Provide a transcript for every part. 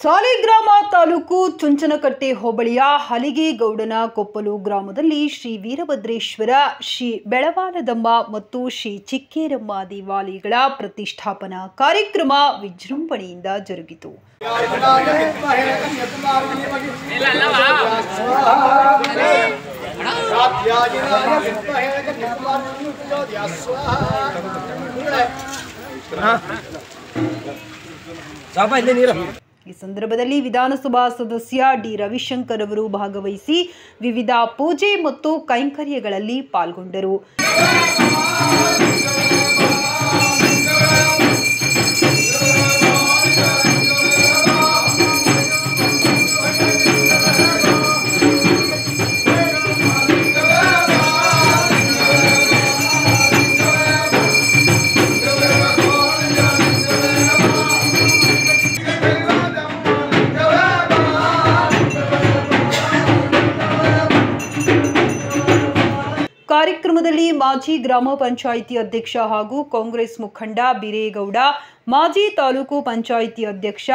ಸಾಲಿಗ್ರಾಮ ತಾಲೂಕು ಚುಂಚನಕಟ್ಟೆ ಹೋಬಳಿಯ ಹಲಿಗೆಗೌಡನ ಕೊಪ್ಪಲು ಗ್ರಾಮದಲ್ಲಿ ಶ್ರೀ ವೀರಭದ್ರೇಶ್ವರ, ಶ್ರೀ ಬೆಳವಾಲದಮ್ಮ ಮತ್ತು ಶ್ರೀ ಚಿಕ್ಕೇರಮ್ಮ ದೇವಾಲಯಗಳ ಪ್ರತಿಷ್ಠಾಪನಾ ಕಾರ್ಯಕ್ರಮ ವಿಜೃಂಭಣೆಯಿಂದ ಜರುಗಿತು. ಈ ಸಂದರ್ಭದಲ್ಲಿ ವಿಧಾನಸಭಾ ಸದಸ್ಯ ಡಿ ರವಿಶಂಕರ್ ಅವರು ಭಾಗವಹಿಸಿ ವಿವಿಧ ಪೂಜೆ ಮತ್ತು ಕೈಂಕರ್ಯಗಳಲ್ಲಿ ಪಾಲ್ಗೊಂಡರು. ಕಾರ್ಯಕ್ರಮದಲ್ಲಿ ಮಾಜಿ ಗ್ರಾಮ ಪಂಚಾಯಿತಿ ಅಧ್ಯಕ್ಷ ಹಾಗೂ ಕಾಂಗ್ರೆಸ್ ಮುಖಂಡ ಬಿರೇಗೌಡ, ಮಾಜಿ ತಾಲೂಕು ಪಂಚಾಯಿತಿ ಅಧ್ಯಕ್ಷ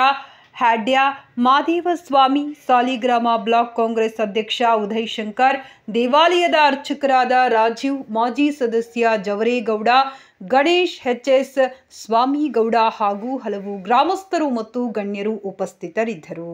ಹ್ಯಾಡ್ಯ ಮಾದೇವಸ್ವಾಮಿ, ಸಾಲಿಗ್ರಾಮ ಬ್ಲಾಕ್ ಕಾಂಗ್ರೆಸ್ ಅಧ್ಯಕ್ಷ ಉದಯ್ ಶಂಕರ್, ದೇವಾಲಯದ ಅರ್ಚಕರಾದ ರಾಜೀವ್, ಮಾಜಿ ಸದಸ್ಯ ಜವರೇಗೌಡ, ಗಣೇಶ್, ಎಚ್ಎಸ್ ಸ್ವಾಮಿಗೌಡ ಹಾಗೂ ಹಲವು ಗ್ರಾಮಸ್ಥರು ಮತ್ತು ಗಣ್ಯರು ಉಪಸ್ಥಿತರಿದ್ದರು.